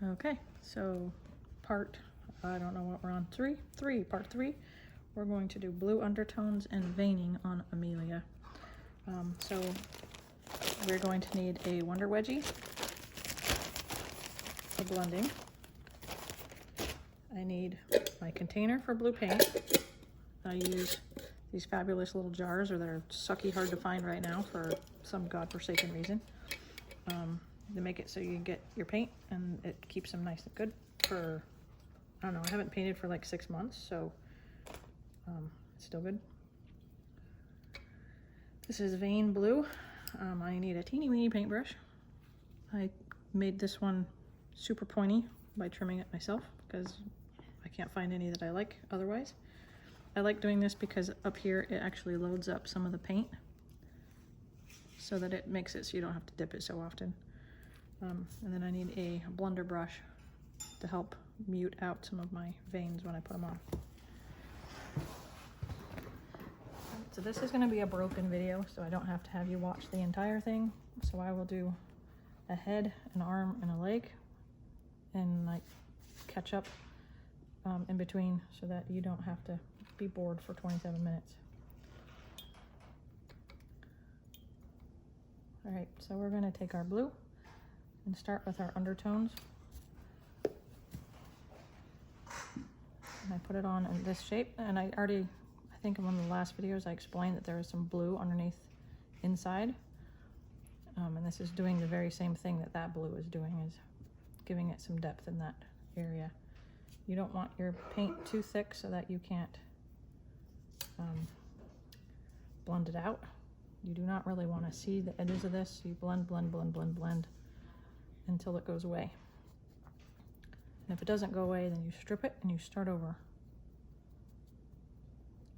Okay, so I don't know what we're on, part three. We're going to do blue undertones and veining on Amelia. So we're going to need a Wonder Wedgie for blending. I need my container for blue paint. I use these fabulous little jars, or they're sucky hard to find right now for some godforsaken reason. They make it so you can get your paint and it keeps them nice and good for, I don't know, I haven't painted for like 6 months, so it's still good. This is Vein Blue. I need a teeny weeny paintbrush. I made this one super pointy by trimming it myself because I can't find any that I like otherwise. I like doing this because up here it actually loads up some of the paint so that it makes it so you don't have to dip it so often. And then I need a blender brush to help mute out some of my veins when I put them on. So this is going to be a broken video, so I don't have to have you watch the entire thing. So I will do a head, an arm, and a leg, and like catch up in between so that you don't have to be bored for 27 minutes. All right, so we're going to take our blue and start with our undertones. And I put it on in this shape, and I think in one of the last videos I explained that there is some blue underneath inside. And this is doing the very same thing that blue is doing, is giving it some depth in that area. You don't want your paint too thick so that you can't blend it out. You do not really want to see the edges of this. You blend, blend, blend, blend, blend until it goes away. And if it doesn't go away, then you strip it and you start over.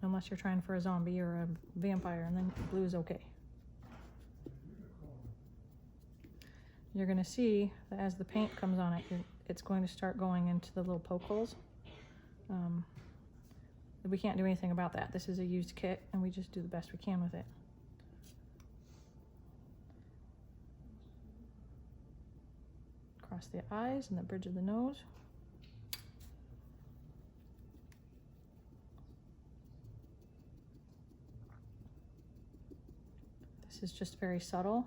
Unless you're trying for a zombie or a vampire, and then blue is okay. You're going to see that as the paint comes on it, it's going to start going into the little poke holes. We can't do anything about that. This is a used kit, and we just do the best we can with it. Across the eyes and the bridge of the nose. This is just very subtle.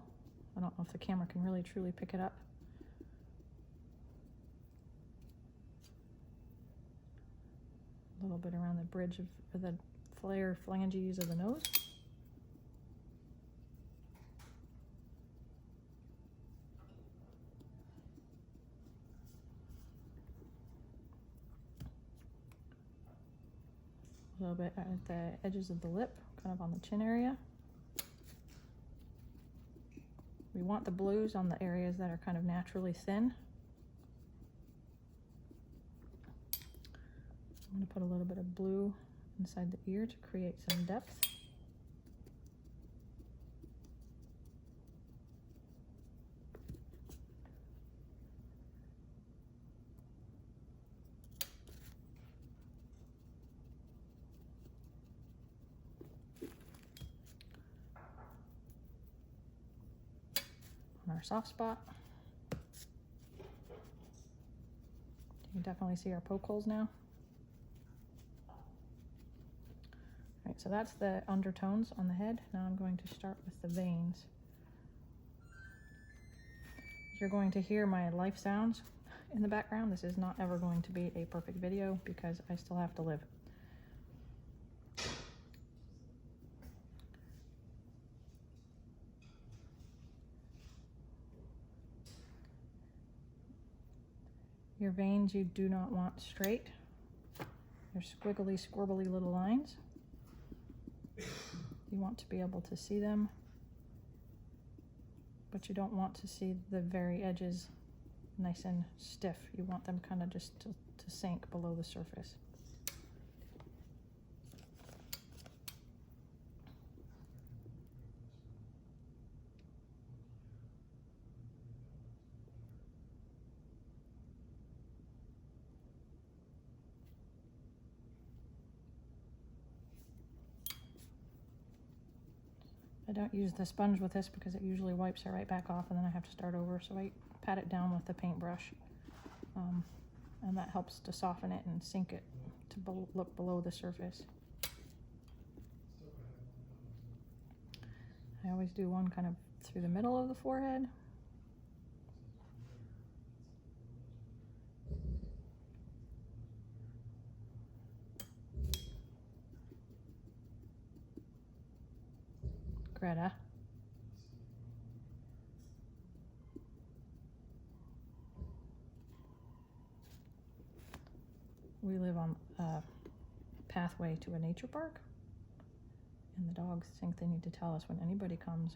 I don't know if the camera can really truly pick it up. A little bit around the bridge of the flare phalanges of the nose. A little bit at the edges of the lip, kind of on the chin area. We want the blues on the areas that are kind of naturally thin. I'm going to put a little bit of blue inside the ear to create some depth. Our soft spot. You can definitely see our poke holes now. All right, so that's the undertones on the head. Now I'm going to start with the veins. You're going to hear my life sounds in the background. This is not ever going to be a perfect video because I still have to live. Your veins you do not want straight. They're squiggly, squirbly little lines. You want to be able to see them, but you don't want to see the very edges nice and stiff. You want them kind of just to sink below the surface. I don't use the sponge with this because it usually wipes it right back off and then I have to start over, so I pat it down with the paintbrush. and that helps to soften it and sink it to look below the surface. I always do one kind of through the middle of the forehead. Greta. We live on a pathway to a nature park, and the dogs think they need to tell us when anybody comes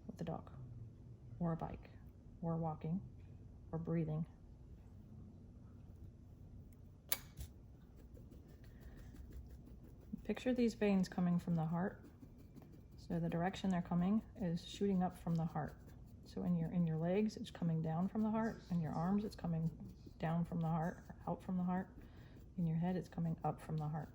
with the dog, or a bike, or walking, or breathing. Picture these veins coming from the heart. So the direction they're coming is shooting up from the heart. So in your legs, it's coming down from the heart. In your arms, it's coming down from the heart, or out from the heart. In your head, it's coming up from the heart.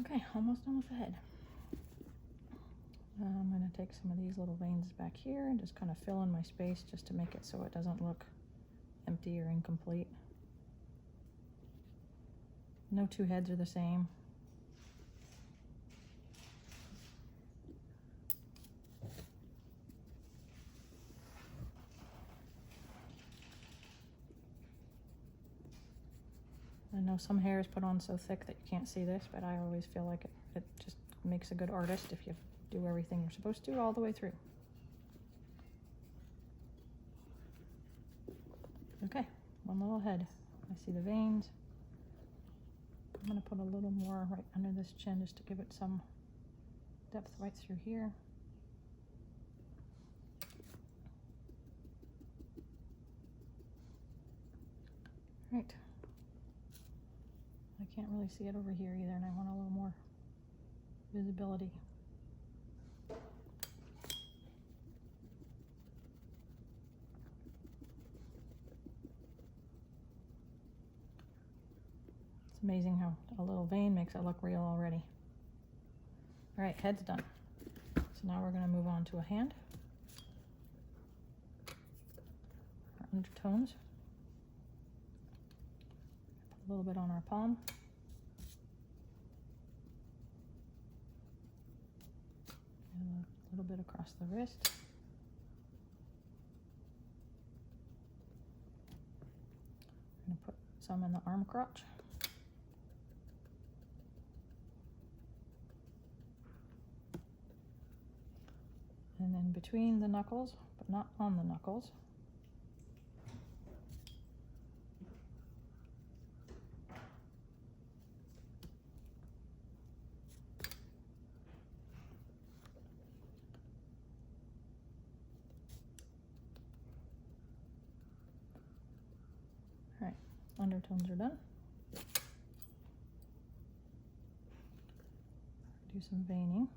Okay, almost done with the head. I'm going to take some of these little veins back here and just kind of fill in my space just to make it so it doesn't look empty or incomplete. No two heads are the same. I know some hair is put on so thick that you can't see this, but I always feel like it just makes a good artist if you do everything you're supposed to all the way through. Okay, one little head. I see the veins. I'm going to put a little more right under this chin just to give it some depth right through here. Right. I can't really see it over here either, and I want a little more visibility. It's amazing how a little vein makes it look real already. All right, head's done. So now we're going to move on to a hand. Our undertones. Put a little bit on our palm. And a little bit across the wrist. I'm going to put some in the arm crotch. And then between the knuckles, but not on the knuckles. All right, undertones are done. Do some veining.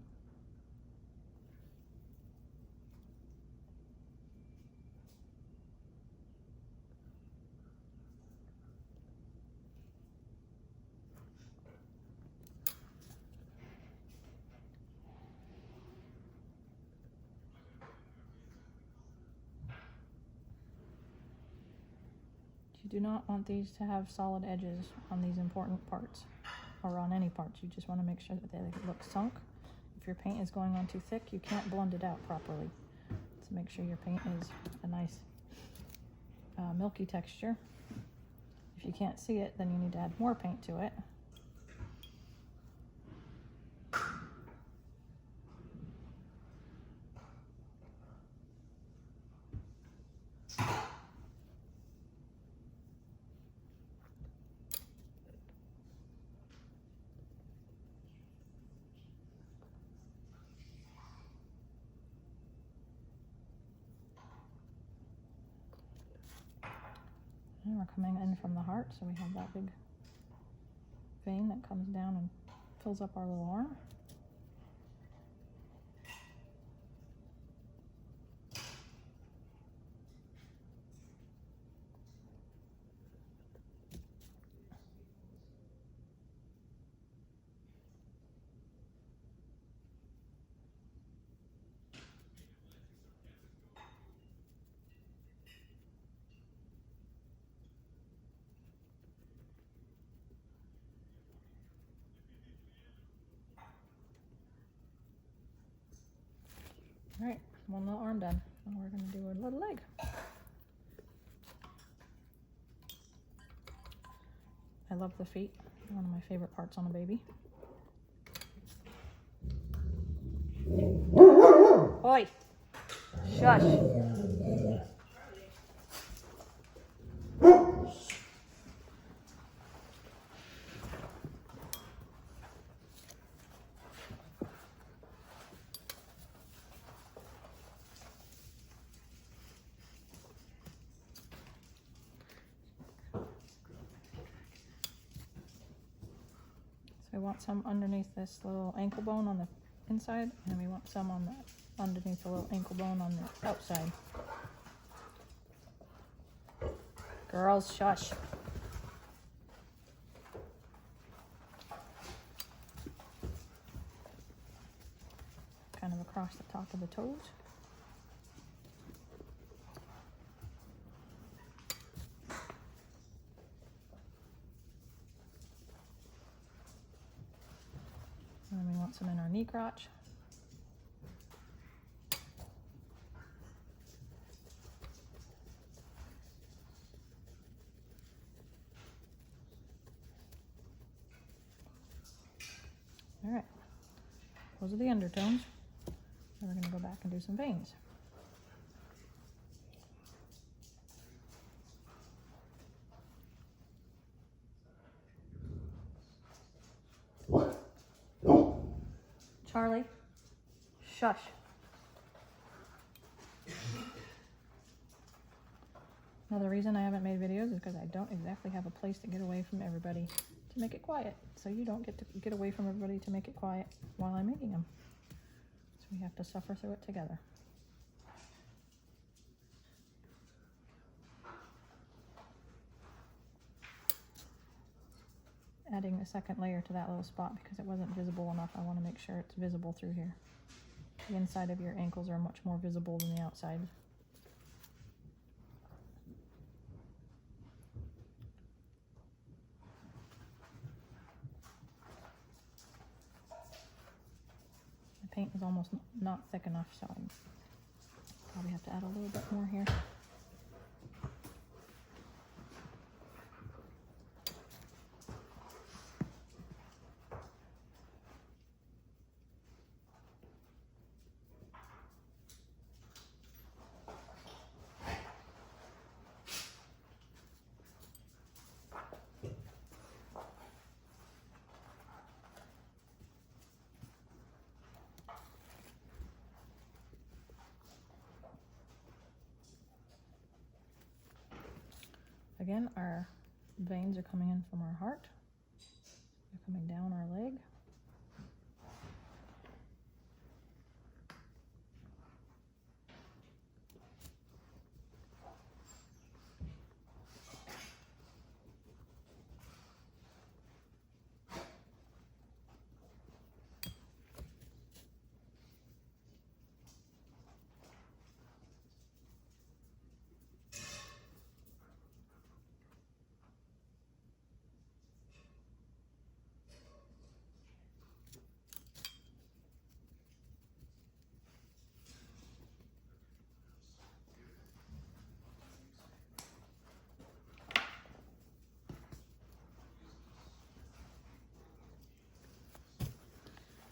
You do not want these to have solid edges on these important parts, or on any parts. You just want to make sure that they look sunk. If your paint is going on too thick, you can't blend it out properly. So make sure your paint is a nice milky texture. If you can't see it, then you need to add more paint to it. we're coming in from the heart, so we have that big vein that comes down and fills up our little arm. All right, one little arm done. Now we're gonna do a little leg. I love the feet. One of my favorite parts on a baby. Oi! Shush! We want some underneath this little ankle bone on the inside, and we want some on the underneath the little ankle bone on the outside. Girls, shush. Kind of across the top of the toes. And then we want some in our knee crotch. All right, those are the undertones. Then we're going to go back and do some veins. Charlie, shush. Another reason I haven't made videos is because I don't exactly have a place to get away from everybody to make it quiet. So you don't get to get away from everybody to make it quiet while I'm making them. So we have to suffer through it together. Adding a second layer to that little spot because it wasn't visible enough. I want to make sure it's visible through here. The inside of your ankles are much more visible than the outside. The paint is almost not thick enough, so I probably have to add a little bit more here. Again, our veins are coming in from our heart. They're coming down our leg.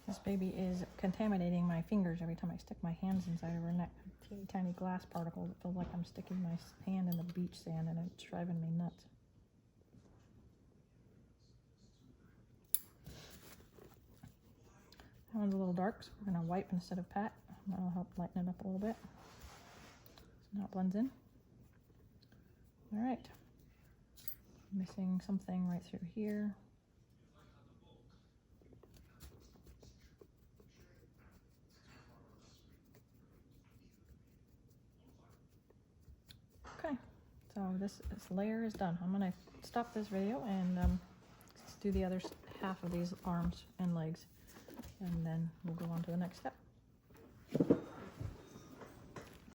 This baby is contaminating my fingers every time I stick my hands inside of her neck. Teeny tiny glass particles. It feels like I'm sticking my hand in the beach sand and it's driving me nuts. That one's a little dark, so we're going to wipe instead of pat. That'll help lighten it up a little bit. So now it blends in. All right. Missing something right through here. Okay, so this layer is done. I'm gonna stop this video and do the other half of these arms and legs, and then we'll go on to the next step.